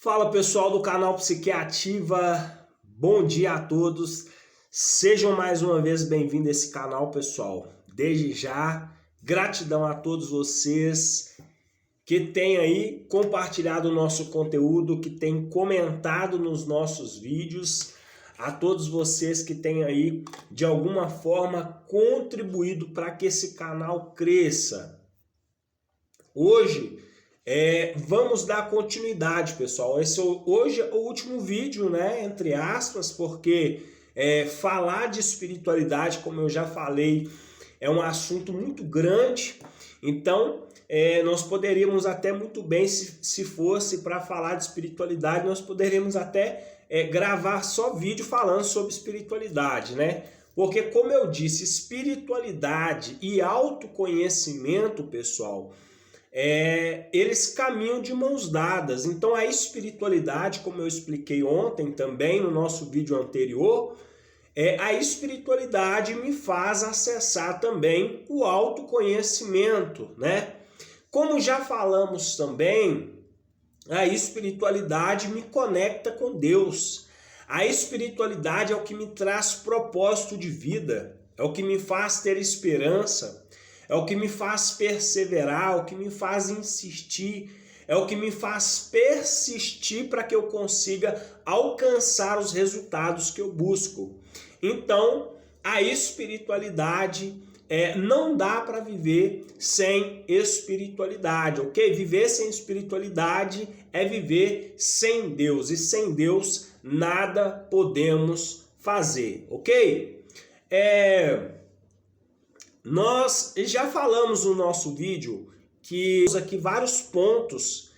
Fala pessoal do canal Psiquiativa, bom dia a todos, sejam mais uma vez bem-vindos a esse canal pessoal. Desde já, gratidão a todos vocês que têm aí compartilhado o nosso conteúdo, que têm comentado nos nossos vídeos, a todos vocês que têm aí de alguma forma contribuído para que esse canal cresça. Hoje vamos dar continuidade, pessoal. Hoje é o último vídeo, né? Entre aspas, porque falar de espiritualidade, como eu já falei, é um assunto muito grande. Então, nós poderíamos até muito bem, se fosse para falar de espiritualidade, nós poderíamos até gravar só vídeo falando sobre espiritualidade, né? Porque, como eu disse, espiritualidade e autoconhecimento, pessoal, eles caminham de mãos dadas. Então a espiritualidade, como eu expliquei ontem também no nosso vídeo anterior, a espiritualidade me faz acessar também o autoconhecimento, né? Como já falamos também, a espiritualidade me conecta com Deus. A espiritualidade é o que me traz propósito de vida, é o que me faz ter esperança, é o que me faz perseverar, é o que me faz insistir, é o que me faz persistir para que eu consiga alcançar os resultados que eu busco. Então, a espiritualidade não dá para viver sem espiritualidade, ok? Viver sem espiritualidade é viver sem Deus, e sem Deus nada podemos fazer, ok? Nós já falamos no nosso vídeo que aqui vários pontos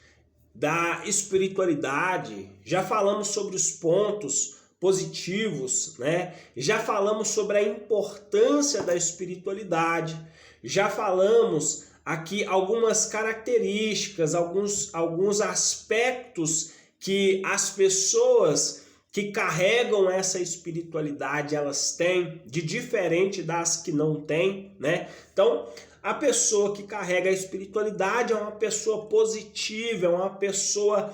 da espiritualidade, já falamos sobre os pontos positivos, né? Já falamos sobre a importância da espiritualidade, já falamos aqui algumas características, alguns aspectos que as pessoas que carregam essa espiritualidade, elas têm, de diferente das que não têm, né? Então, a pessoa que carrega a espiritualidade é uma pessoa positiva, é uma pessoa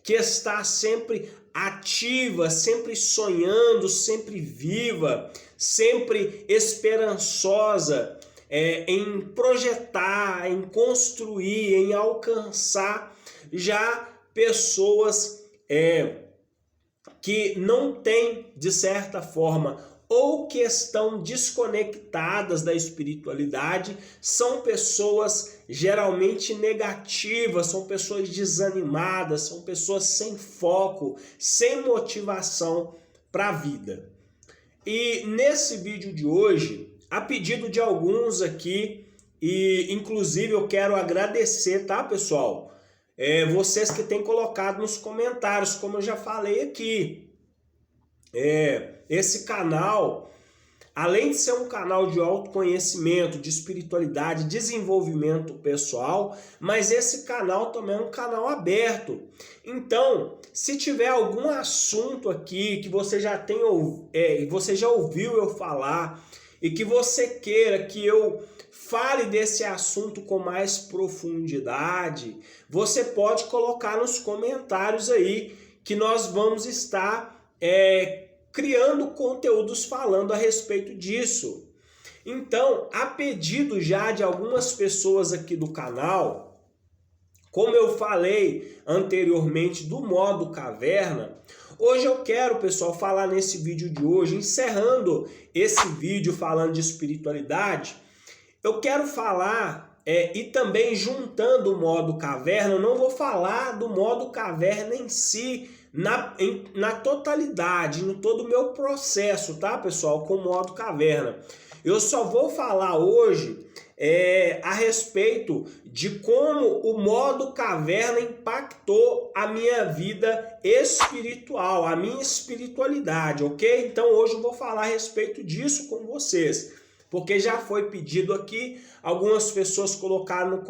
que está sempre ativa, sempre sonhando, sempre viva, sempre esperançosa em projetar, em construir, em alcançar. Já pessoas que não têm, de certa forma, ou que estão desconectadas da espiritualidade, são pessoas geralmente negativas, são pessoas desanimadas, são pessoas sem foco, sem motivação para a vida. E nesse vídeo de hoje, a pedido de alguns aqui, e inclusive eu quero agradecer, tá, pessoal? Vocês que têm colocado nos comentários, como eu já falei aqui. Esse canal, além de ser um canal de autoconhecimento, de espiritualidade, desenvolvimento pessoal, mas esse canal também é um canal aberto. Então, se tiver algum assunto aqui que você você já ouviu eu falar e que você queira que eu fale desse assunto com mais profundidade, você pode colocar nos comentários aí que nós vamos estar criando conteúdos falando a respeito disso. Então, a pedido já de algumas pessoas aqui do canal, como eu falei anteriormente do modo caverna, hoje eu quero, pessoal, falar nesse vídeo de hoje, encerrando esse vídeo falando de espiritualidade, eu quero falar, e também juntando o modo caverna, eu não vou falar do modo caverna em si, na totalidade, no todo o meu processo, tá, pessoal, com o modo caverna. Eu só vou falar hoje a respeito de como o modo caverna impactou a minha vida espiritual, a minha espiritualidade, ok? Então hoje eu vou falar a respeito disso com vocês, porque já foi pedido aqui, algumas pessoas colocaram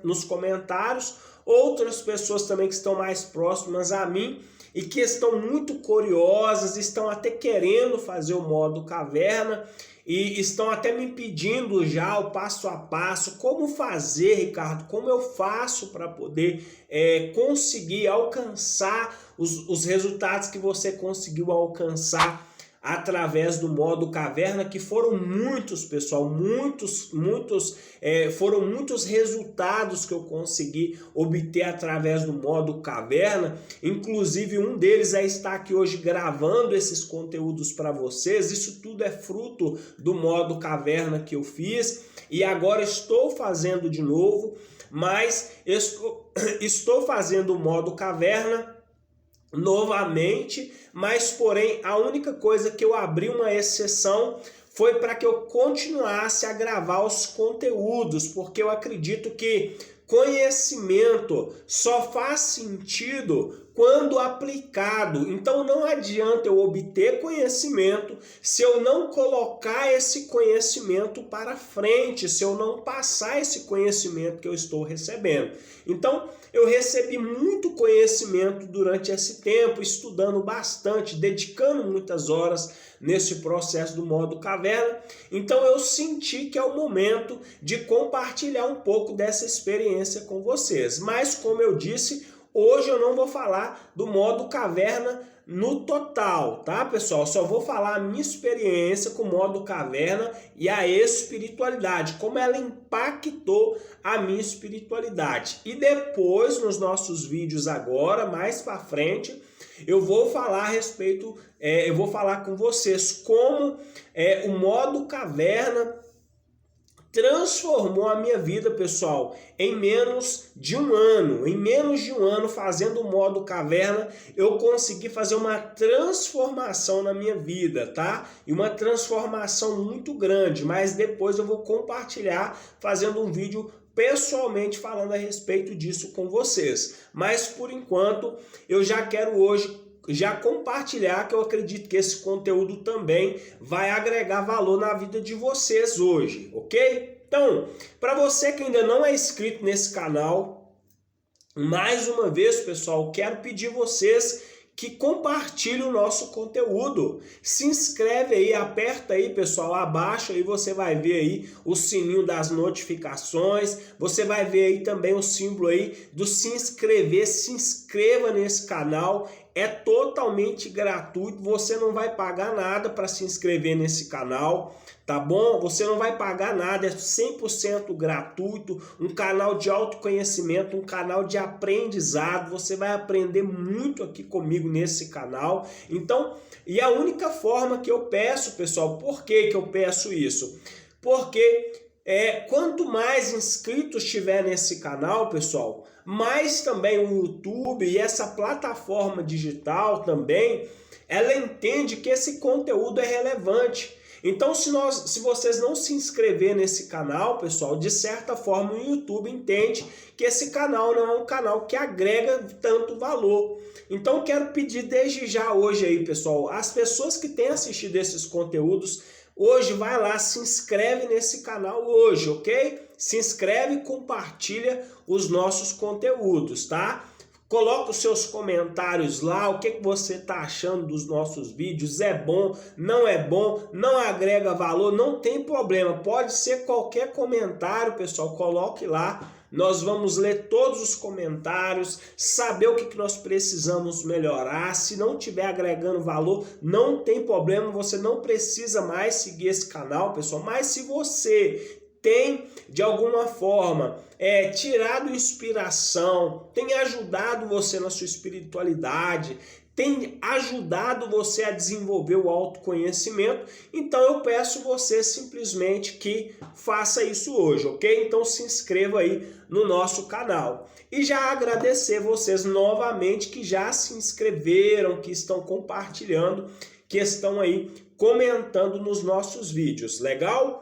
nos comentários, outras pessoas também que estão mais próximas a mim e que estão muito curiosas, estão até querendo fazer o modo caverna, e estão até me pedindo já o passo a passo, como fazer, Ricardo, como eu faço para poder conseguir alcançar os resultados que você conseguiu alcançar através do modo caverna, que foram muitos, pessoal, foram muitos resultados que eu consegui obter através do modo caverna. Inclusive um deles é estar aqui hoje gravando esses conteúdos para vocês. Isso tudo é fruto do modo caverna que eu fiz e agora estou fazendo de novo, mas estou fazendo o modo caverna novamente, mas porém a única coisa que eu abri uma exceção foi para que eu continuasse a gravar os conteúdos, porque eu acredito que conhecimento só faz sentido quando aplicado. Então não adianta eu obter conhecimento se eu não colocar esse conhecimento para frente, se eu não passar esse conhecimento que eu estou recebendo. Então eu recebi muito conhecimento durante esse tempo, estudando bastante, dedicando muitas horas nesse processo do modo caverna. Então eu senti que é o momento de compartilhar um pouco dessa experiência com vocês. Mas como eu disse, hoje eu não vou falar do modo caverna no total, tá, pessoal? Só vou falar a minha experiência com o modo caverna e a espiritualidade, como ela impactou a minha espiritualidade. E depois, nos nossos vídeos agora, mais para frente, eu vou falar a respeito, eu vou falar com vocês como o modo caverna transformou a minha vida, pessoal, em menos de um ano. Em menos de um ano, fazendo o modo caverna, eu consegui fazer uma transformação na minha vida, tá? E uma transformação muito grande, mas depois eu vou compartilhar fazendo um vídeo pessoalmente falando a respeito disso com vocês. Mas por enquanto, eu já quero hoje compartilhar, que eu acredito que esse conteúdo também vai agregar valor na vida de vocês hoje, ok? Então, para você que ainda não é inscrito nesse canal, mais uma vez, pessoal, quero pedir vocês que compartilhem o nosso conteúdo. Se inscreve aí, aperta aí, pessoal, abaixo aí você vai ver aí o sininho das notificações, você vai ver aí também o símbolo aí do se inscrever. Se inscreva nesse canal, é totalmente gratuito, você não vai pagar nada para se inscrever nesse canal, tá bom? Você não vai pagar nada, é 100% gratuito, um canal de autoconhecimento, um canal de aprendizado, você vai aprender muito aqui comigo nesse canal. Então, e a única forma que eu peço, pessoal, por que eu peço isso? Porque quanto mais inscritos tiver nesse canal, pessoal, mais também o YouTube e essa plataforma digital também, ela entende que esse conteúdo é relevante. Então, se vocês não se inscrever nesse canal, pessoal, de certa forma o YouTube entende que esse canal não é um canal que agrega tanto valor. Então, quero pedir desde já hoje aí, pessoal, as pessoas que têm assistido esses conteúdos, hoje vai lá, se inscreve nesse canal hoje, ok? Se inscreve e compartilha os nossos conteúdos, tá? Coloca os seus comentários lá, o que você está achando dos nossos vídeos, é bom, não agrega valor, não tem problema, pode ser qualquer comentário, pessoal, coloque lá, nós vamos ler todos os comentários, saber o que nós precisamos melhorar. Se não estiver agregando valor, não tem problema, você não precisa mais seguir esse canal, pessoal, mas se você tem, de alguma forma, tirado inspiração, tem ajudado você na sua espiritualidade, tem ajudado você a desenvolver o autoconhecimento, então eu peço você simplesmente que faça isso hoje, ok? Então se inscreva aí no nosso canal. E já agradecer vocês novamente que já se inscreveram, que estão compartilhando, que estão aí comentando nos nossos vídeos, legal?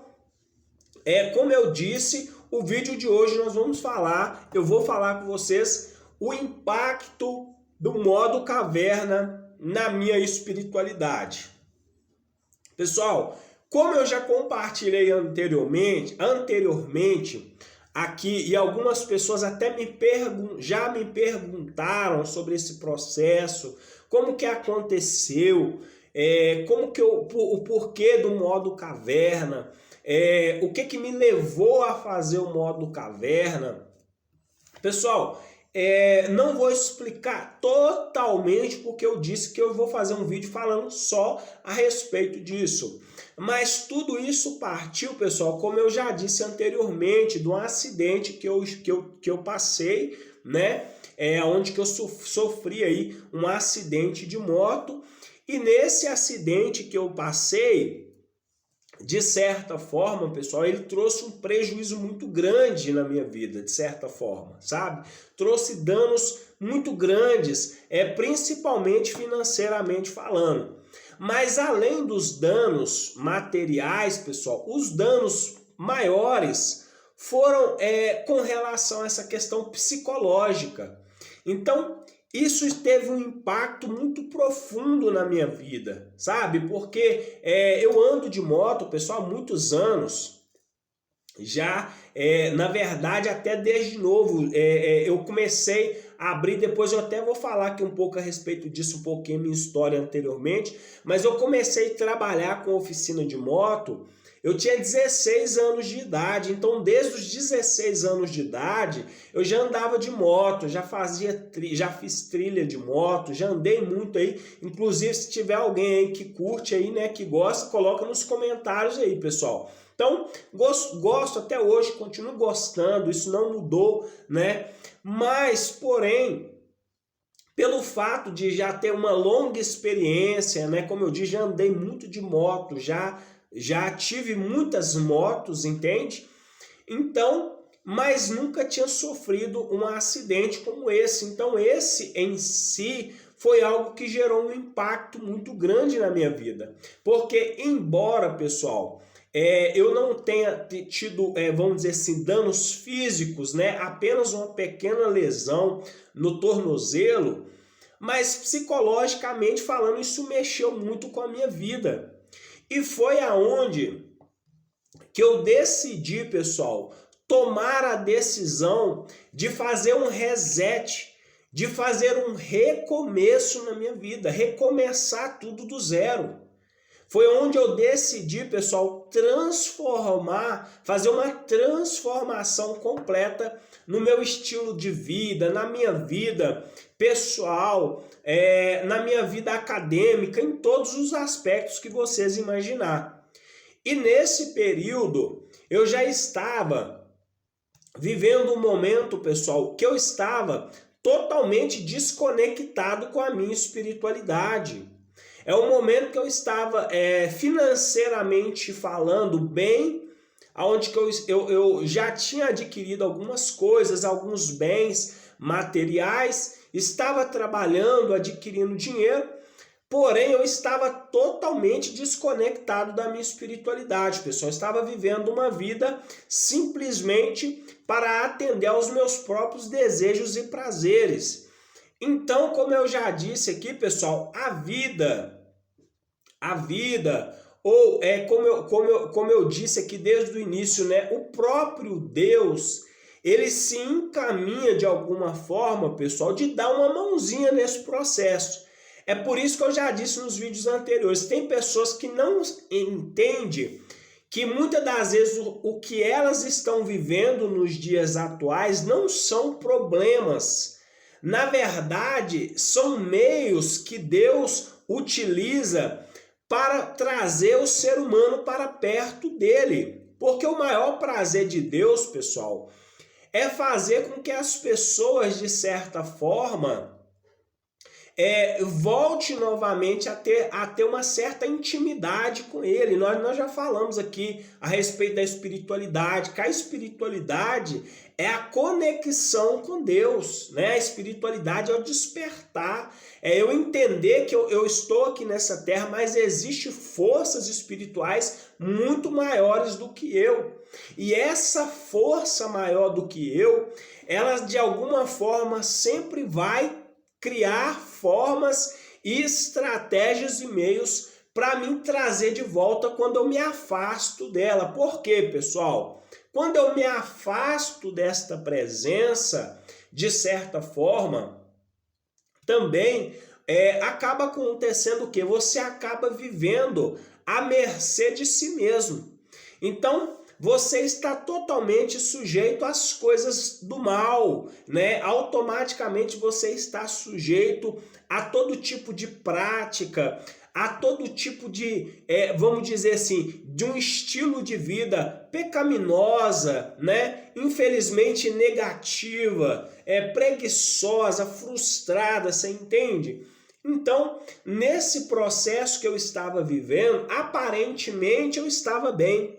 Como eu disse, o vídeo de hoje eu vou falar com vocês o impacto do modo caverna na minha espiritualidade. Pessoal, como eu já compartilhei anteriormente aqui, e algumas pessoas até já me perguntaram sobre esse processo, como que aconteceu, o porquê do modo caverna, o que me levou a fazer o modo caverna. Pessoal, não vou explicar totalmente porque eu disse que eu vou fazer um vídeo falando só a respeito disso. Mas tudo isso partiu, pessoal, como eu já disse anteriormente, de um acidente que eu passei, né? Onde que eu sofri aí um acidente de moto. E nesse acidente que eu passei, de certa forma, pessoal, ele trouxe um prejuízo muito grande na minha vida, de certa forma, sabe? Trouxe danos muito grandes, principalmente financeiramente falando. Mas além dos danos materiais, pessoal, os danos maiores foram com relação a essa questão psicológica. Então, isso teve um impacto muito profundo na minha vida, sabe? Porque eu ando de moto, pessoal, há muitos anos. Já, na verdade, até desde novo, eu comecei a abrir, depois eu até vou falar aqui um pouco a respeito disso, um pouquinho minha história anteriormente, mas eu comecei a trabalhar com oficina de moto. Eu tinha 16 anos de idade, então desde os 16 anos de idade eu já andava de moto, já fiz trilha de moto, já andei muito aí. Inclusive, se tiver alguém aí que curte aí, né, que gosta, coloca nos comentários aí, pessoal. Então, gosto até hoje, continuo gostando, isso não mudou, né? Mas, porém, pelo fato de já ter uma longa experiência, né? Como eu disse, já andei muito de moto, já tive muitas motos, entende? Então, mas nunca tinha sofrido um acidente como esse. Então, esse em si foi algo que gerou um impacto muito grande na minha vida. Porque, embora, pessoal, eu não tenha tido, vamos dizer assim, danos físicos, né? Apenas uma pequena lesão no tornozelo, mas psicologicamente falando, isso mexeu muito com a minha vida. E foi aonde que eu decidi, pessoal, tomar a decisão de fazer um reset, de fazer um recomeço na minha vida, recomeçar tudo do zero. Foi onde eu decidi, pessoal, fazer uma transformação completa no meu estilo de vida, na minha vida pessoal, na minha vida acadêmica, em todos os aspectos que vocês imaginar. E nesse período, eu já estava vivendo um momento, pessoal, que eu estava totalmente desconectado com a minha espiritualidade. É um momento que eu estava financeiramente falando bem, onde que eu já tinha adquirido algumas coisas, alguns bens materiais, estava trabalhando, adquirindo dinheiro, porém eu estava totalmente desconectado da minha espiritualidade, pessoal. Eu estava vivendo uma vida simplesmente para atender aos meus próprios desejos e prazeres. Então, como eu já disse aqui, pessoal, a vida, ou como eu disse aqui desde o início, né, o próprio Deus, ele se encaminha de alguma forma, pessoal, de dar uma mãozinha nesse processo. É por isso que eu já disse nos vídeos anteriores, tem pessoas que não entendem que muitas das vezes o que elas estão vivendo nos dias atuais não são problemas. Na verdade, são meios que Deus utiliza para trazer o ser humano para perto dele. Porque o maior prazer de Deus, pessoal, é fazer com que as pessoas, de certa forma, volte novamente a ter uma certa intimidade com ele. Nós já falamos aqui a respeito da espiritualidade, que a espiritualidade é a conexão com Deus, né? A espiritualidade é o despertar, é eu entender que eu estou aqui nessa terra, mas existem forças espirituais muito maiores do que eu. E essa força maior do que eu, ela de alguma forma sempre vai criar formas e estratégias e meios para me trazer de volta quando eu me afasto dela. Por quê, pessoal? Quando eu me afasto desta presença, de certa forma, também acaba acontecendo o quê? Você acaba vivendo à mercê de si mesmo. Então, você está totalmente sujeito às coisas do mal, né? Automaticamente você está sujeito a todo tipo de prática, a todo tipo de, vamos dizer assim, de um estilo de vida pecaminosa, né? Infelizmente negativa, preguiçosa, frustrada, você entende? Então, nesse processo que eu estava vivendo, aparentemente eu estava bem,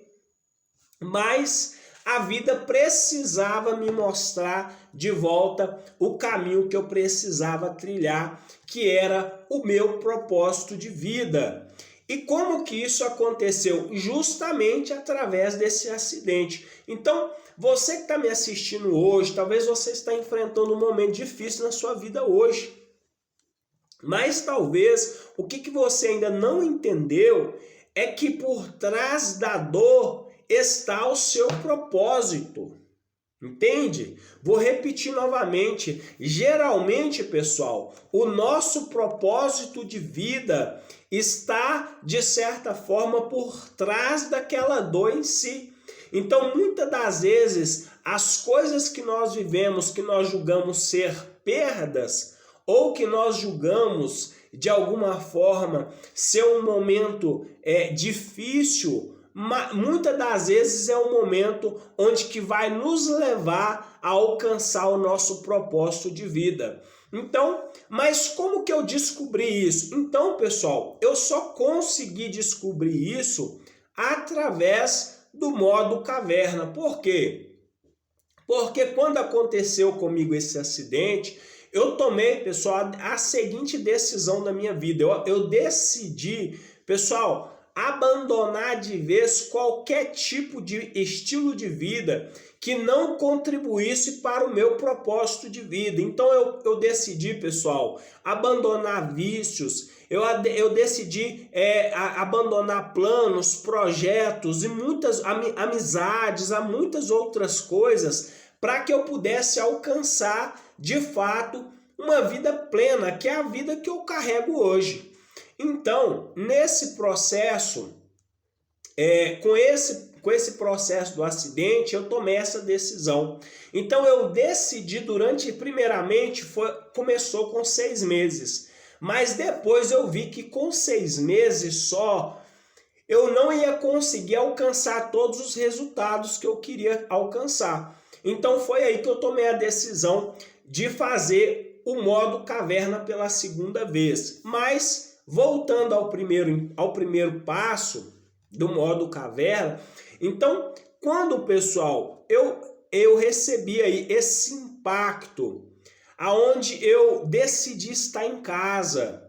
mas a vida precisava me mostrar de volta o caminho que eu precisava trilhar, que era o meu propósito de vida. E como que isso aconteceu? Justamente através desse acidente. Então, você que está me assistindo hoje, talvez você está enfrentando um momento difícil na sua vida hoje. Mas talvez o que você ainda não entendeu é que por trás da dor está o seu propósito. Entende? Vou repetir novamente. Geralmente, pessoal, o nosso propósito de vida está, de certa forma, por trás daquela dor em si. Então, muitas das vezes, as coisas que nós vivemos, que nós julgamos ser perdas, ou que nós julgamos, de alguma forma, ser um momento difícil, muitas das vezes é um momento onde que vai nos levar a alcançar o nosso propósito de vida. Então, mas como que eu descobri isso? Então, pessoal, eu só consegui descobrir isso através do modo caverna. Por quê? Porque quando aconteceu comigo esse acidente, eu tomei, pessoal, a seguinte decisão da minha vida. Eu decidi, pessoal, abandonar de vez qualquer tipo de estilo de vida que não contribuísse para o meu propósito de vida. Então eu decidi, pessoal, abandonar vícios, eu decidi abandonar planos, projetos e muitas amizades, há muitas outras coisas para que eu pudesse alcançar, de fato, uma vida plena, que é a vida que eu carrego hoje. Então, nesse processo, com esse processo do acidente, eu tomei essa decisão. Então, eu decidi primeiramente, começou com 6 meses. Mas depois eu vi que com 6 meses só, eu não ia conseguir alcançar todos os resultados que eu queria alcançar. Então, foi aí que eu tomei a decisão de fazer o modo caverna pela segunda vez. Mas, voltando ao primeiro passo do modo caverna, então, quando, pessoal, eu recebi aí esse impacto, aonde eu decidi estar em casa,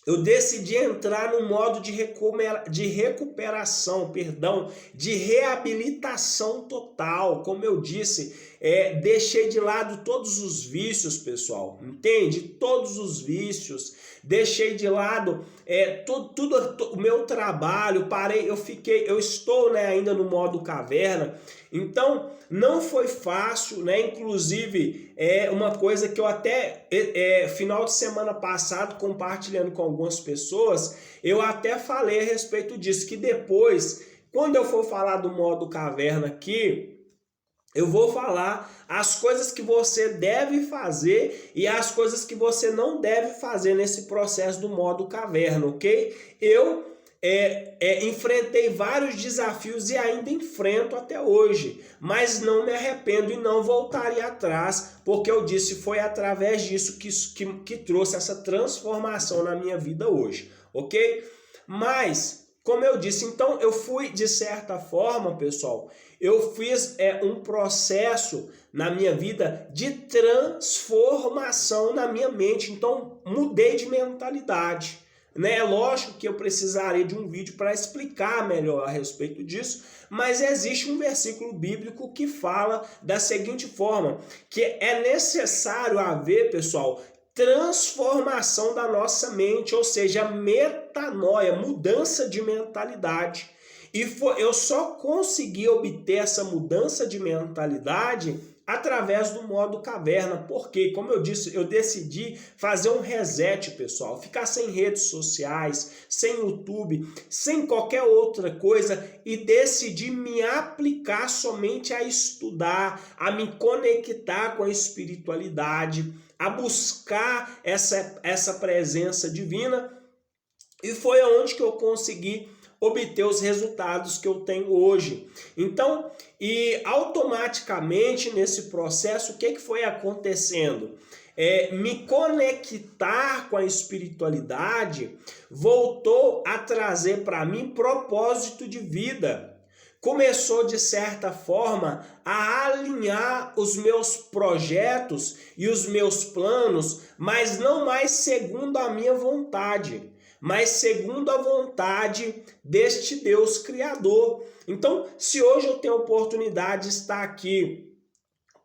eu decidi entrar no modo de recuperação, de reabilitação total. Como eu disse, deixei de lado todos os vícios, pessoal, entende? Todos os vícios, deixei de lado o meu trabalho, eu estou, né, ainda no modo caverna. Então, não foi fácil, né? Inclusive, uma coisa que eu até, final de semana passado, compartilhando com algumas pessoas, eu até falei a respeito disso, que depois, quando eu for falar do modo caverna aqui, eu vou falar as coisas que você deve fazer e as coisas que você não deve fazer nesse processo do modo caverna, ok? Eu enfrentei vários desafios e ainda enfrento até hoje, mas não me arrependo e não voltaria atrás, porque eu disse, foi através disso que trouxe essa transformação na minha vida hoje, ok? Mas, como eu disse, então eu fui, de certa forma, pessoal, eu fiz um processo na minha vida de transformação na minha mente, então mudei de mentalidade. É lógico que eu precisaria de um vídeo para explicar melhor a respeito disso, mas existe um versículo bíblico que fala da seguinte forma, que é necessário haver, pessoal, transformação da nossa mente, ou seja, metanoia, mudança de mentalidade. E eu só consegui obter essa mudança de mentalidade através do modo caverna, porque, como eu disse, eu decidi fazer um reset, pessoal, ficar sem redes sociais, sem YouTube, sem qualquer outra coisa e decidi me aplicar somente a estudar, a me conectar com a espiritualidade, a buscar essa presença divina, e foi onde que eu consegui obter os resultados que eu tenho hoje. Então, e automaticamente nesse processo, o que foi acontecendo? Me conectar com a espiritualidade voltou a trazer para mim propósito de vida. Começou, de certa forma, a alinhar os meus projetos e os meus planos, mas não mais segundo a minha vontade, mas segundo a vontade deste Deus Criador. Então, se hoje eu tenho a oportunidade de estar aqui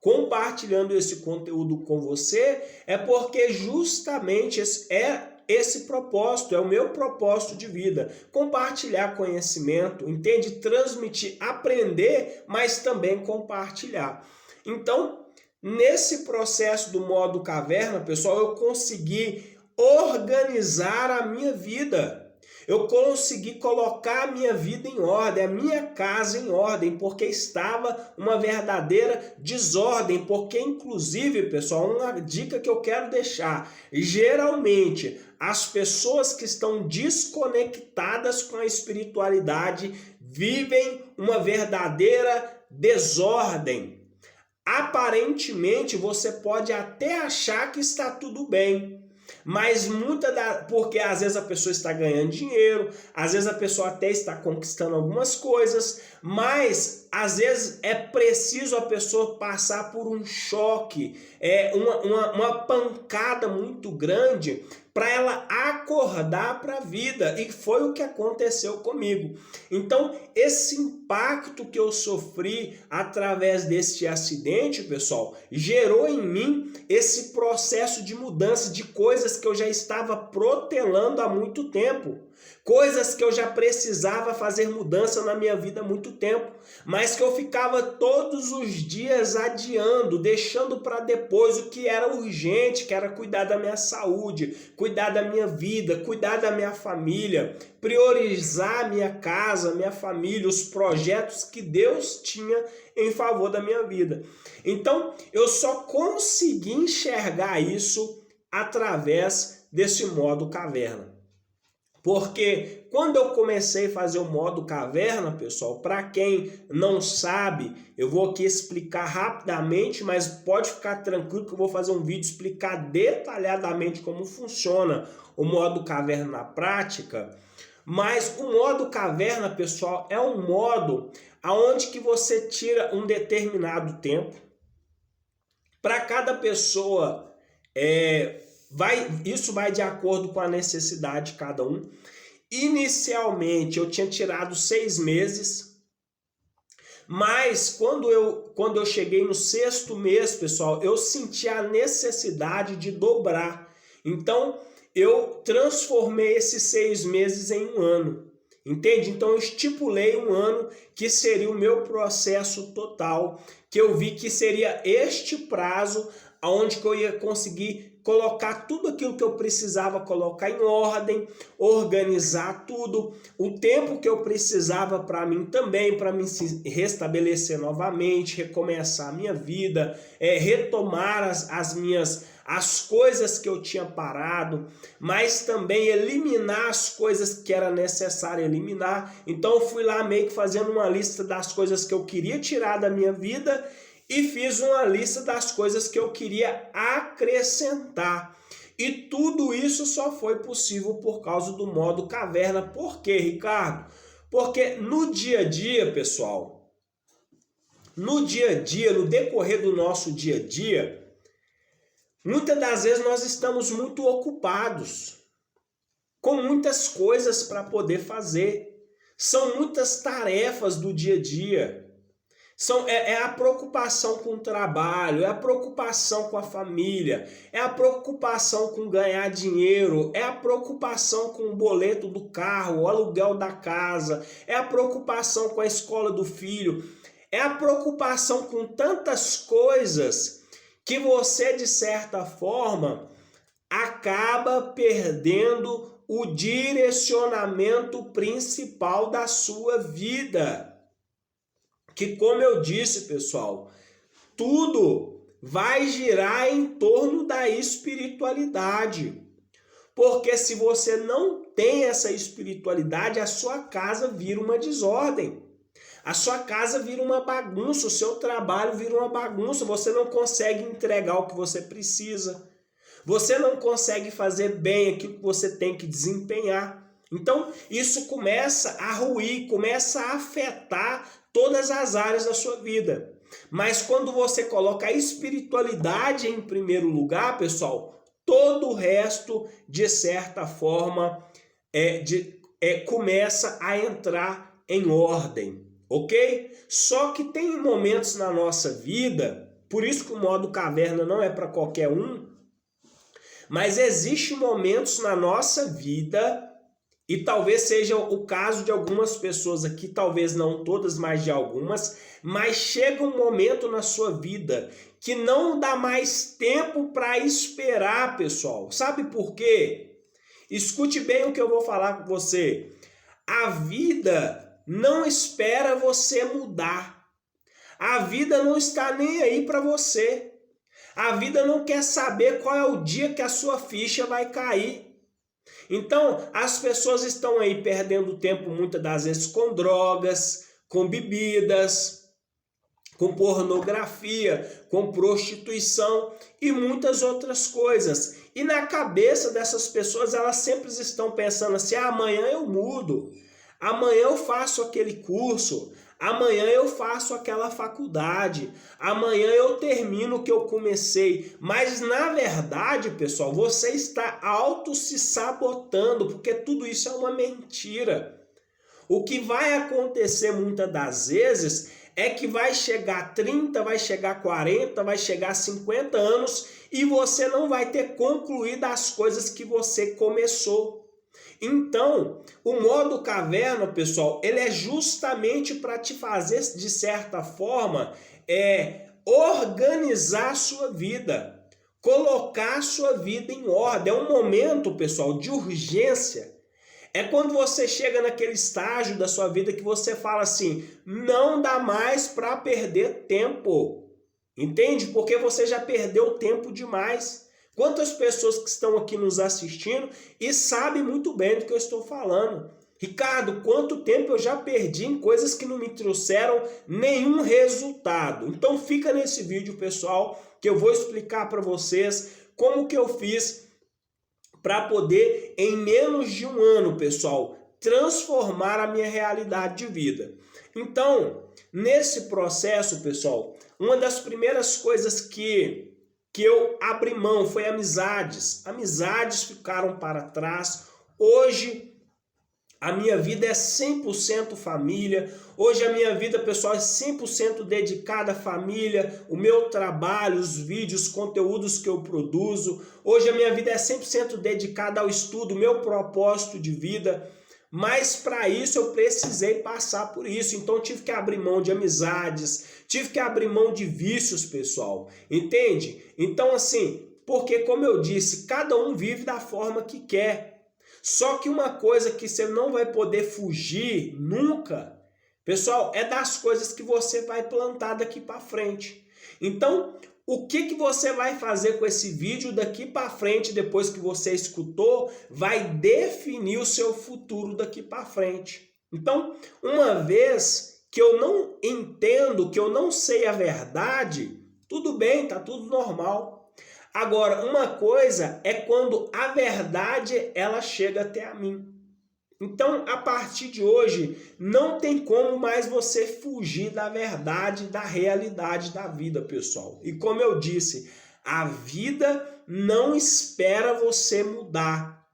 compartilhando esse conteúdo com você, é porque justamente esse propósito, é o meu propósito de vida. Compartilhar conhecimento, entende? Transmitir, aprender, mas também compartilhar. Então, nesse processo do modo caverna, pessoal, eu consegui organizar a minha vida. Eu consegui colocar a minha vida em ordem, a minha casa em ordem, porque estava uma verdadeira desordem. Porque, inclusive, pessoal, uma dica que eu quero deixar: geralmente, as pessoas que estão desconectadas com a espiritualidade vivem uma verdadeira desordem. Aparentemente, você pode até achar que está tudo bem, mas porque às vezes a pessoa está ganhando dinheiro, às vezes a pessoa até está conquistando algumas coisas, mas às vezes é preciso a pessoa passar por um choque, uma pancada muito grande para ela acordar para a vida, e foi o que aconteceu comigo. Então, esse impacto que eu sofri através desse acidente, pessoal, gerou em mim esse processo de mudança de coisas que eu já estava protelando há muito tempo. Coisas que eu já precisava fazer mudança na minha vida há muito tempo, mas que eu ficava todos os dias adiando, deixando para depois o que era urgente, que era cuidar da minha saúde, cuidar da minha vida, cuidar da minha família, priorizar a minha casa, minha família, os projetos que Deus tinha em favor da minha vida. Então, eu só consegui enxergar isso através desse modo caverna. Porque quando eu comecei a fazer o modo caverna, pessoal, para quem não sabe, eu vou aqui explicar rapidamente, mas pode ficar tranquilo que eu vou fazer um vídeo explicar detalhadamente como funciona o modo caverna na prática. Mas o modo caverna, pessoal, é um modo onde que você tira um determinado tempo. Para cada pessoa, isso vai de acordo com a necessidade de cada um. Inicialmente eu tinha tirado 6 meses, mas quando eu cheguei no 6º mês, pessoal, eu senti a necessidade de dobrar. Então eu transformei esses 6 meses em 1 ano. Entende? Então eu estipulei 1 ano, que seria o meu processo total, que eu vi que seria este prazo onde que eu ia conseguir colocar tudo aquilo que eu precisava colocar em ordem, organizar tudo, o tempo que eu precisava para mim também, para me restabelecer novamente, recomeçar a minha vida, retomar as coisas que eu tinha parado, mas também eliminar as coisas que era necessário eliminar. Então eu fui lá meio que fazendo uma lista das coisas que eu queria tirar da minha vida e fiz uma lista das coisas que eu queria acrescentar. E tudo isso só foi possível por causa do modo caverna. Por quê, Ricardo? Porque no dia a dia, pessoal, no dia a dia, no decorrer do nosso dia a dia, muitas das vezes nós estamos muito ocupados, com muitas coisas para poder fazer. São muitas tarefas do dia a dia. É a preocupação com o trabalho, é a preocupação com a família, é a preocupação com ganhar dinheiro, é a preocupação com o boleto do carro, o aluguel da casa, é a preocupação com a escola do filho. É a preocupação com tantas coisas que você, de certa forma, acaba perdendo o direcionamento principal da sua vida. Que, como eu disse, pessoal, tudo vai girar em torno da espiritualidade. Porque se você não tem essa espiritualidade, a sua casa vira uma desordem. A sua casa vira uma bagunça, o seu trabalho vira uma bagunça, você não consegue entregar o que você precisa. Você não consegue fazer bem aquilo que você tem que desempenhar. Então, isso começa a ruir, começa a afetar todas as áreas da sua vida. Mas quando você coloca a espiritualidade em primeiro lugar, pessoal, todo o resto, de certa forma, começa a entrar em ordem, ok? Só que tem momentos na nossa vida, por isso que o modo caverna não é para qualquer um, mas existem momentos na nossa vida, e talvez seja o caso de algumas pessoas aqui, talvez não todas, mas de algumas, mas chega um momento na sua vida que não dá mais tempo para esperar, pessoal. Sabe por quê? Escute bem o que eu vou falar com você. A vida não espera você mudar. A vida não está nem aí para você. A vida não quer saber qual é o dia que a sua ficha vai cair. Então, as pessoas estão aí perdendo tempo muitas das vezes com drogas, com bebidas, com pornografia, com prostituição e muitas outras coisas. E na cabeça dessas pessoas, elas sempre estão pensando assim, amanhã eu mudo, amanhã eu faço aquele curso, amanhã eu faço aquela faculdade, amanhã eu termino o que eu comecei. Mas na verdade, pessoal, você está auto se sabotando, porque tudo isso é uma mentira. O que vai acontecer muitas das vezes é que vai chegar 30, vai chegar 40, vai chegar 50 anos e você não vai ter concluído as coisas que você começou. Então, o modo caverna, pessoal, ele é justamente para te fazer, de certa forma, organizar a sua vida, colocar a sua vida em ordem. É um momento, pessoal, de urgência. É quando você chega naquele estágio da sua vida que você fala assim, não dá mais para perder tempo. Entende? Porque você já perdeu tempo demais. Quantas pessoas que estão aqui nos assistindo e sabem muito bem do que eu estou falando. Ricardo, quanto tempo eu já perdi em coisas que não me trouxeram nenhum resultado. Então fica nesse vídeo, pessoal, que eu vou explicar para vocês como que eu fiz para poder, em menos de um ano, pessoal, transformar a minha realidade de vida. Então, nesse processo, pessoal, uma das primeiras coisas que eu abri mão foi amizades. Amizades ficaram para trás. Hoje, a minha vida é 100% família. Hoje a minha vida, pessoal, é 100% dedicada à família, o meu trabalho, os vídeos, os conteúdos que eu produzo. Hoje a minha vida é 100% dedicada ao estudo, meu propósito de vida. Mas para isso eu precisei passar por isso. Então eu tive que abrir mão de amizades, tive que abrir mão de vícios, pessoal. Entende? Então assim, porque como eu disse, cada um vive da forma que quer. Só que uma coisa que você não vai poder fugir nunca, pessoal, é das coisas que você vai plantar daqui para frente. Então, o que você vai fazer com esse vídeo daqui para frente, depois que você escutou, vai definir o seu futuro daqui para frente. Então, uma vez que eu não entendo, que eu não sei a verdade, tudo bem, tá tudo normal. Agora, uma coisa é quando a verdade ela chega até a mim. Então, a partir de hoje, não tem como mais você fugir da verdade, da realidade da vida, pessoal. E como eu disse, a vida não espera você mudar.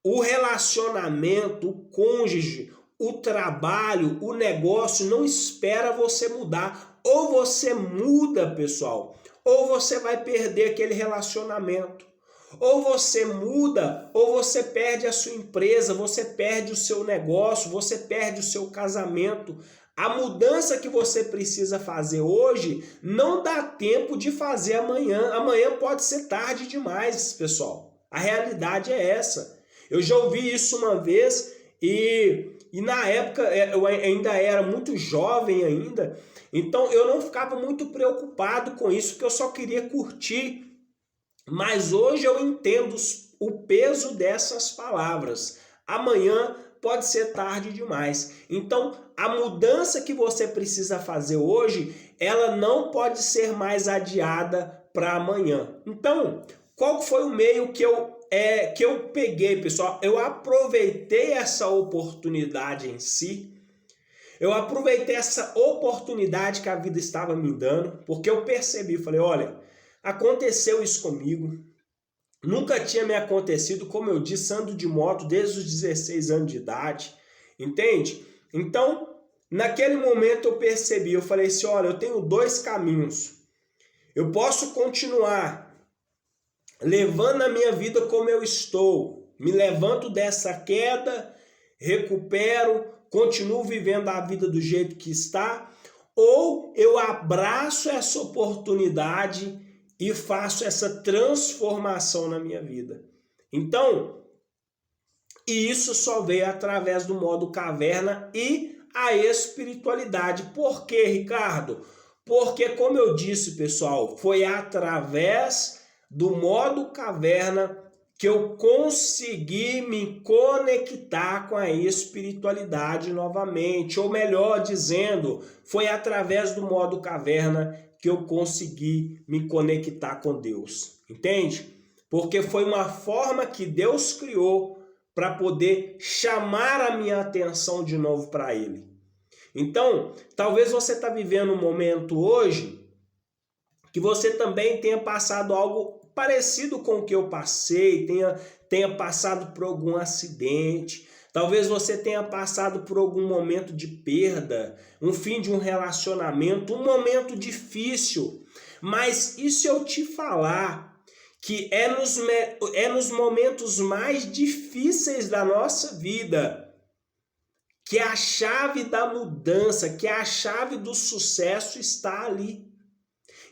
O relacionamento, o cônjuge, o trabalho, o negócio não espera você mudar. Ou você muda, pessoal, ou você vai perder aquele relacionamento. Ou você muda, ou você perde a sua empresa, você perde o seu negócio, você perde o seu casamento. A mudança que você precisa fazer hoje não dá tempo de fazer amanhã. Amanhã pode ser tarde demais, pessoal. A realidade é essa. Eu já ouvi isso uma vez e na época eu ainda era muito jovem ainda, então eu não ficava muito preocupado com isso, porque eu só queria curtir. Mas hoje eu entendo o peso dessas palavras. Amanhã pode ser tarde demais. Então, a mudança que você precisa fazer hoje, ela não pode ser mais adiada para amanhã. Então, qual foi o meio que eu peguei, pessoal? Eu aproveitei essa oportunidade em si. Eu aproveitei essa oportunidade que a vida estava me dando, porque eu percebi, falei, olha, aconteceu isso comigo. Nunca tinha me acontecido, como eu disse, ando de moto desde os 16 anos de idade, entende? Então, naquele momento eu percebi, eu falei assim, olha, eu tenho dois caminhos. Eu posso continuar levando a minha vida como eu estou, me levanto dessa queda, recupero, continuo vivendo a vida do jeito que está, ou eu abraço essa oportunidade e faço essa transformação na minha vida. Então, e isso só veio através do modo caverna e a espiritualidade. Por quê, Ricardo? Porque, como eu disse, pessoal, foi através do modo caverna que eu consegui me conectar com a espiritualidade novamente. Ou melhor dizendo, foi através do modo caverna que eu consegui me conectar com Deus, entende? Porque foi uma forma que Deus criou para poder chamar a minha atenção de novo para Ele. Então, talvez você está vivendo um momento hoje que você também tenha passado algo parecido com o que eu passei, tenha passado por algum acidente. Talvez você tenha passado por algum momento de perda, um fim de um relacionamento, um momento difícil. Mas e se eu te falar que é nos momentos mais difíceis da nossa vida que a chave da mudança, que a chave do sucesso está ali.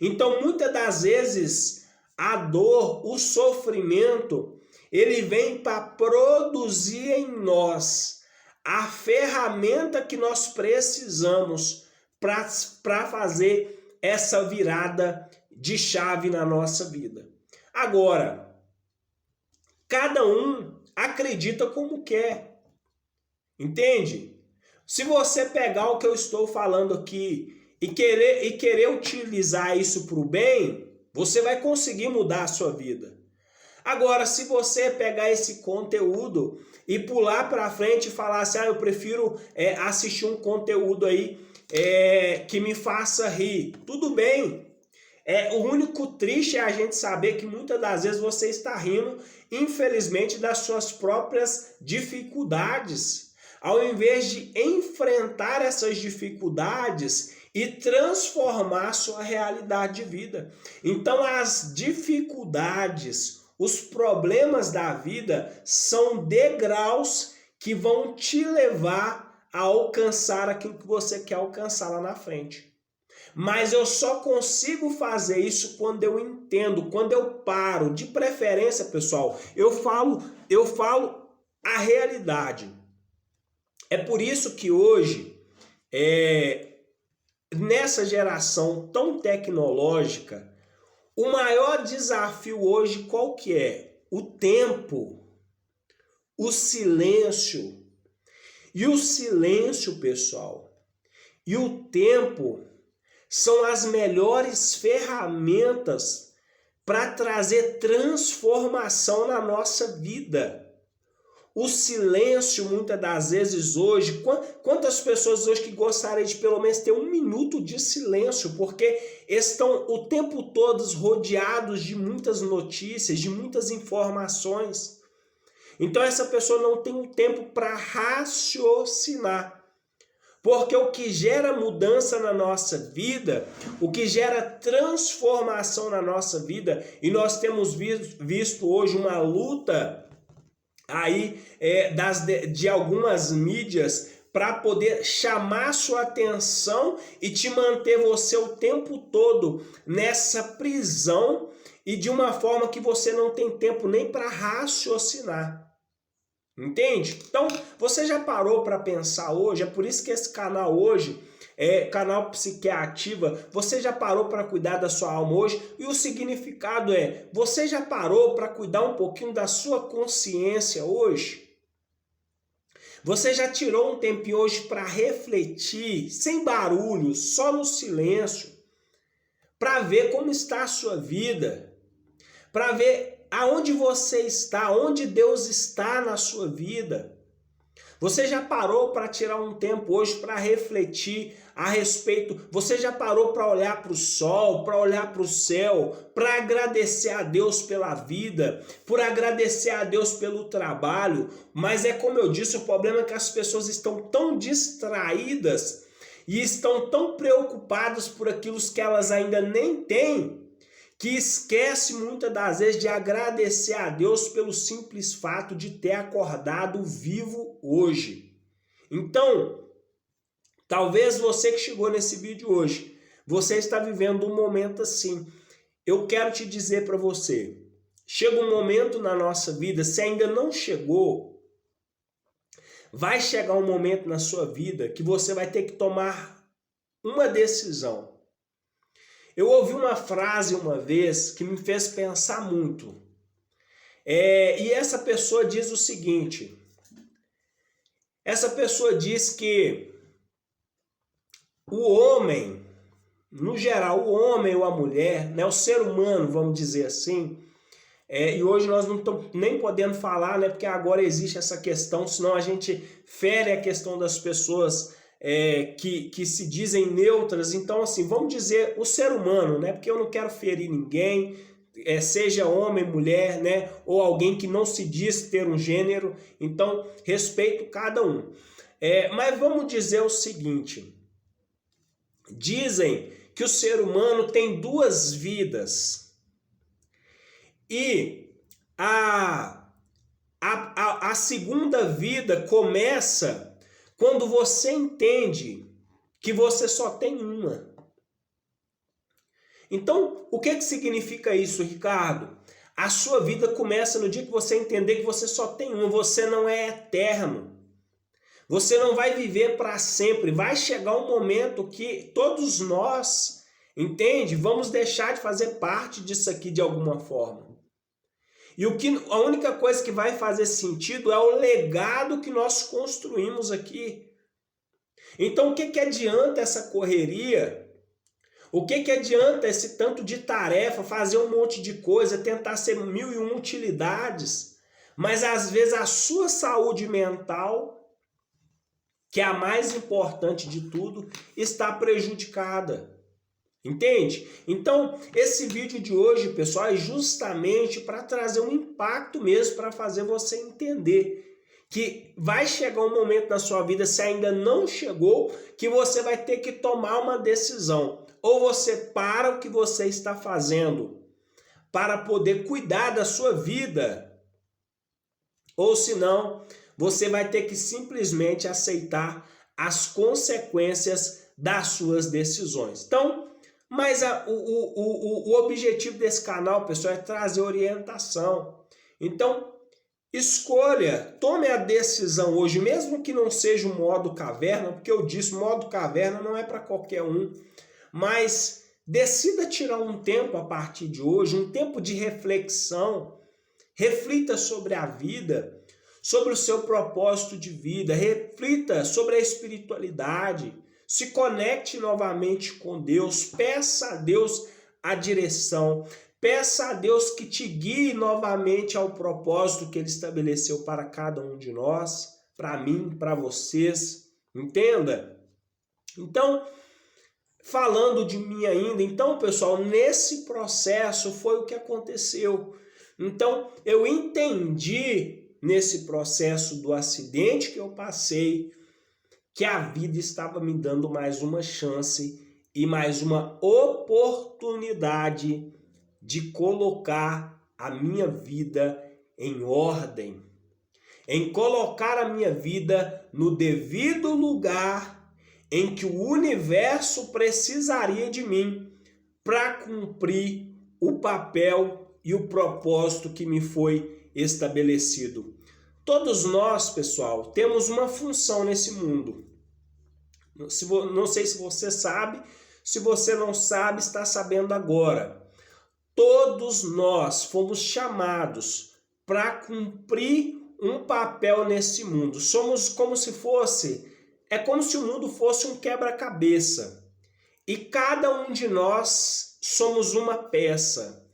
Então, muitas das vezes, a dor, o sofrimento, ele vem para produzir em nós a ferramenta que nós precisamos para fazer essa virada de chave na nossa vida. Agora, cada um acredita como quer, entende? Se você pegar o que eu estou falando aqui e querer utilizar isso para o bem, você vai conseguir mudar a sua vida. Agora, se você pegar esse conteúdo e pular para frente e falar assim, eu prefiro assistir um conteúdo aí que me faça rir, tudo bem. O único triste é a gente saber que muitas das vezes você está rindo, infelizmente, das suas próprias dificuldades. Ao invés de enfrentar essas dificuldades e transformar sua realidade de vida. Então, as dificuldades, os problemas da vida são degraus que vão te levar a alcançar aquilo que você quer alcançar lá na frente. Mas eu só consigo fazer isso quando eu entendo, quando eu paro. De preferência, pessoal, eu falo a realidade. É por isso que hoje, nessa geração tão tecnológica, o maior desafio hoje qual que é? O tempo, o silêncio. E o silêncio, pessoal, e o tempo são as melhores ferramentas para trazer transformação na nossa vida. O silêncio, muitas das vezes hoje, quantas pessoas hoje que gostariam de pelo menos ter 1 minuto de silêncio, porque estão o tempo todo rodeados de muitas notícias, de muitas informações. Então essa pessoa não tem um tempo para raciocinar. Porque o que gera mudança na nossa vida, o que gera transformação na nossa vida, e nós temos visto hoje uma luta aí de algumas mídias para poder chamar sua atenção e te manter você o tempo todo nessa prisão e de uma forma que você não tem tempo nem para raciocinar. Entende? Então, você já parou para pensar hoje? É por isso que esse canal hoje é canal Psique Ativa. Você já parou para cuidar da sua alma hoje? E o significado é, você já parou para cuidar um pouquinho da sua consciência hoje? Você já tirou um tempinho hoje para refletir, sem barulho, só no silêncio, para ver como está a sua vida, para ver aonde você está, onde Deus está na sua vida? Você já parou para tirar um tempo hoje para refletir a respeito? Você já parou para olhar para o sol, para olhar para o céu, para agradecer a Deus pela vida, por agradecer a Deus pelo trabalho? Mas é como eu disse, o problema é que as pessoas estão tão distraídas e estão tão preocupadas por aquilo que elas ainda nem têm, que esquece muitas das vezes de agradecer a Deus pelo simples fato de ter acordado vivo hoje. Então, talvez você que chegou nesse vídeo hoje, você está vivendo um momento assim. Eu quero te dizer para você, chega um momento na nossa vida, se ainda não chegou, vai chegar um momento na sua vida que você vai ter que tomar uma decisão. Eu ouvi uma frase uma vez que me fez pensar muito. E essa pessoa diz o seguinte. Essa pessoa diz que o homem, no geral, o homem ou a mulher, né, o ser humano, vamos dizer assim, e hoje nós não estamos nem podendo falar, né, porque agora existe essa questão, senão a gente fere a questão das pessoas que se dizem neutras. Então, assim, vamos dizer o ser humano, né? Porque eu não quero ferir ninguém, seja homem, mulher, né? Ou alguém que não se diz ter um gênero. Então, respeito cada um. Mas vamos dizer o seguinte: dizem que o ser humano tem duas vidas. E a segunda vida começa quando você entende que você só tem uma. Então, o que significa isso, Ricardo? A sua vida começa no dia que você entender que você só tem uma, você não é eterno. Você não vai viver para sempre. Vai chegar um momento que todos nós, entende? Vamos deixar de fazer parte disso aqui de alguma forma. E a única coisa que vai fazer sentido é o legado que nós construímos aqui. Então, o que adianta essa correria? O que adianta esse tanto de tarefa, fazer um monte de coisa, tentar ser 1001 utilidades, mas às vezes a sua saúde mental, que é a mais importante de tudo, está prejudicada. Entende? Então, esse vídeo de hoje, pessoal, é justamente para trazer um impacto mesmo, para fazer você entender que vai chegar um momento na sua vida, se ainda não chegou, que você vai ter que tomar uma decisão. Ou você para o que você está fazendo para poder cuidar da sua vida, ou senão, você vai ter que simplesmente aceitar as consequências das suas decisões. Então, mas o objetivo desse canal, pessoal, é trazer orientação. Então, escolha, tome a decisão hoje, mesmo que não seja o modo caverna, porque eu disse, modo caverna não é para qualquer um, mas decida tirar um tempo a partir de hoje, um tempo de reflexão, reflita sobre a vida, sobre o seu propósito de vida, reflita sobre a espiritualidade, se conecte novamente com Deus, peça a Deus a direção, peça a Deus que te guie novamente ao propósito que Ele estabeleceu para cada um de nós, para mim, para vocês, entenda? Então, falando de mim ainda, então, pessoal, nesse processo foi o que aconteceu. Então, eu entendi nesse processo do acidente que eu passei, que a vida estava me dando mais uma chance e mais uma oportunidade de colocar a minha vida em ordem. em colocar a minha vida no devido lugar em que o universo precisaria de mim para cumprir o papel e o propósito que me foi estabelecido. Todos nós, pessoal, temos uma função nesse mundo. Não sei se você sabe, se você não sabe, está sabendo agora. Todos nós fomos chamados para cumprir um papel nesse mundo. Somos como se como se o mundo fosse um quebra-cabeça. E cada um de nós somos uma peça.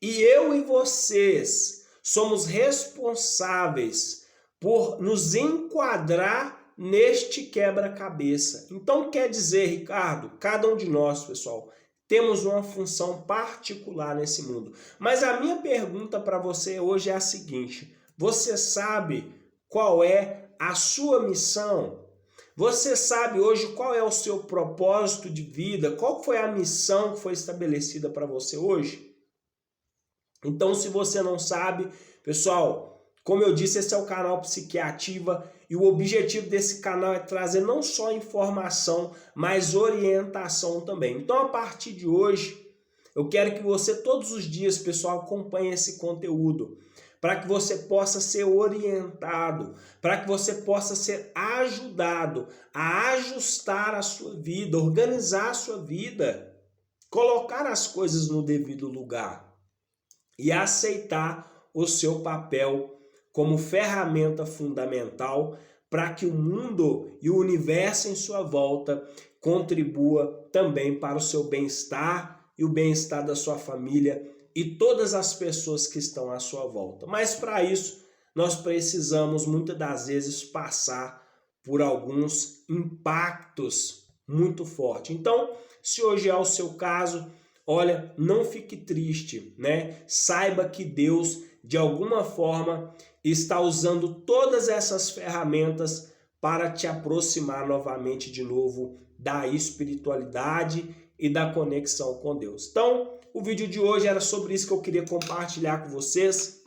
E eu e vocês somos responsáveis por nos enquadrar neste quebra-cabeça. Então quer dizer, Ricardo, cada um de nós, pessoal, temos uma função particular nesse mundo. Mas a minha pergunta para você hoje é a seguinte: você sabe qual é a sua missão? Você sabe hoje qual é o seu propósito de vida? Qual foi a missão que foi estabelecida para você hoje? Então, se você não sabe, pessoal, como eu disse, esse é o canal Psiquiativa e o objetivo desse canal é trazer não só informação, mas orientação também. Então, a partir de hoje, eu quero que você todos os dias, pessoal, acompanhe esse conteúdo, para que você possa ser orientado, para que você possa ser ajudado a ajustar a sua vida, organizar a sua vida, colocar as coisas no devido lugar e aceitar o seu papel como ferramenta fundamental para que o mundo e o universo em sua volta contribua também para o seu bem-estar e o bem-estar da sua família e todas as pessoas que estão à sua volta. Mas para isso, nós precisamos muitas das vezes passar por alguns impactos muito fortes. Então, se hoje é o seu caso, olha, não fique triste, né? Saiba que Deus, de alguma forma, está usando todas essas ferramentas para te aproximar novamente de novo da espiritualidade e da conexão com Deus. Então, o vídeo de hoje era sobre isso que eu queria compartilhar com vocês.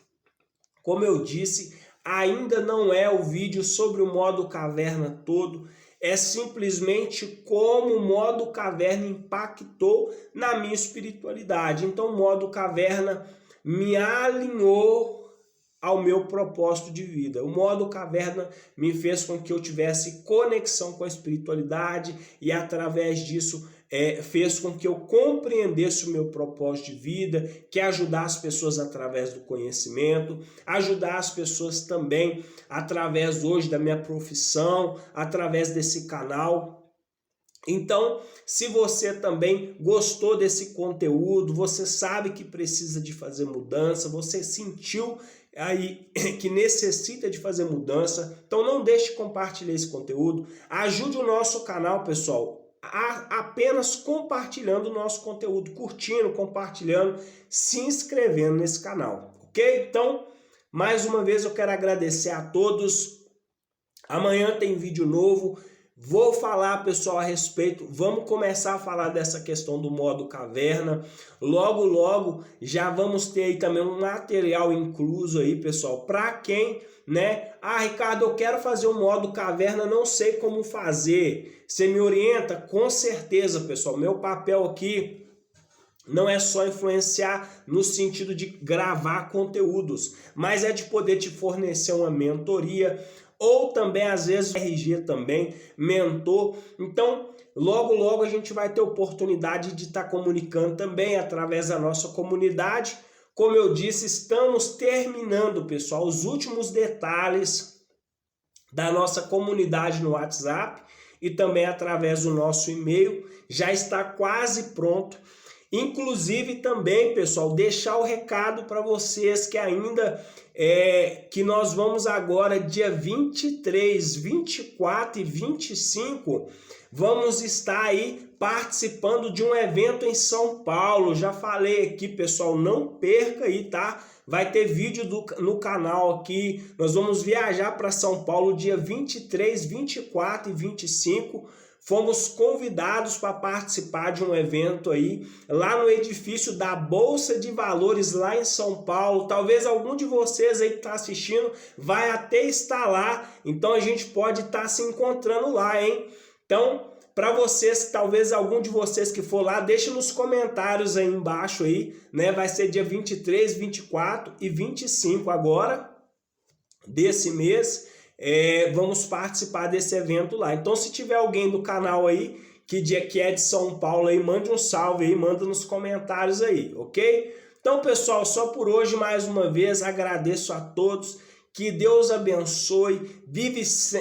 Como eu disse, ainda não é o vídeo sobre o modo caverna todo, é simplesmente como o modo caverna impactou na minha espiritualidade. Então, o modo caverna me alinhou ao meu propósito de vida. O modo caverna me fez com que eu tivesse conexão com a espiritualidade e através disso fez com que eu compreendesse o meu propósito de vida, que é ajudar as pessoas através do conhecimento, ajudar as pessoas também através hoje da minha profissão, através desse canal. Então, se você também gostou desse conteúdo, você sabe que precisa de fazer mudança, você sentiu aí que necessita de fazer mudança, então não deixe de compartilhar esse conteúdo, ajude o nosso canal, pessoal, apenas compartilhando o nosso conteúdo, curtindo, compartilhando, se inscrevendo nesse canal, ok? Então, mais uma vez eu quero agradecer a todos, amanhã tem vídeo novo. Vou falar, pessoal, a respeito, vamos começar a falar dessa questão do modo caverna, logo já vamos ter aí também um material incluso aí, pessoal, para quem, né, Ricardo, eu quero fazer o modo caverna, não sei como fazer, você me orienta? Com certeza, pessoal, meu papel aqui não é só influenciar no sentido de gravar conteúdos, mas é de poder te fornecer uma mentoria, ou também, às vezes, RG também, mentor. Então, logo a gente vai ter oportunidade de estar comunicando também através da nossa comunidade. Como eu disse, estamos terminando, pessoal, os últimos detalhes da nossa comunidade no WhatsApp e também através do nosso e-mail. Já está quase pronto. Inclusive também, pessoal, deixar o recado para vocês que ainda que nós vamos agora dia 23, 24 e 25, vamos estar aí participando de um evento em São Paulo. Já falei aqui, pessoal, não perca aí, tá? Vai ter vídeo no canal aqui. Nós vamos viajar para São Paulo dia 23, 24 e 25. fomos convidados para participar de um evento aí, lá no edifício da Bolsa de Valores, lá em São Paulo. Talvez algum de vocês aí que está assistindo vai até estar lá, então a gente pode estar se encontrando lá, hein? Então, para vocês, talvez algum de vocês que for lá, deixe nos comentários aí embaixo aí, né? Vai ser dia 23, 24 e 25 agora, desse mês. Vamos participar desse evento lá. Então, se tiver alguém do canal aí que é de São Paulo aí, mande um salve aí, manda nos comentários aí, ok? Então, pessoal, só por hoje, mais uma vez, agradeço a todos. Que Deus abençoe,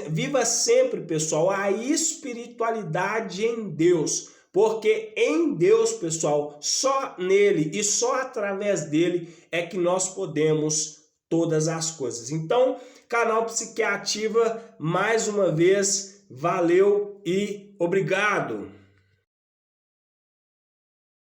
viva sempre, pessoal, a espiritualidade em Deus, porque em Deus, pessoal, só nele e só através dele é que nós podemos todas as coisas. Então, canal Psique Ativa, mais uma vez, valeu e obrigado!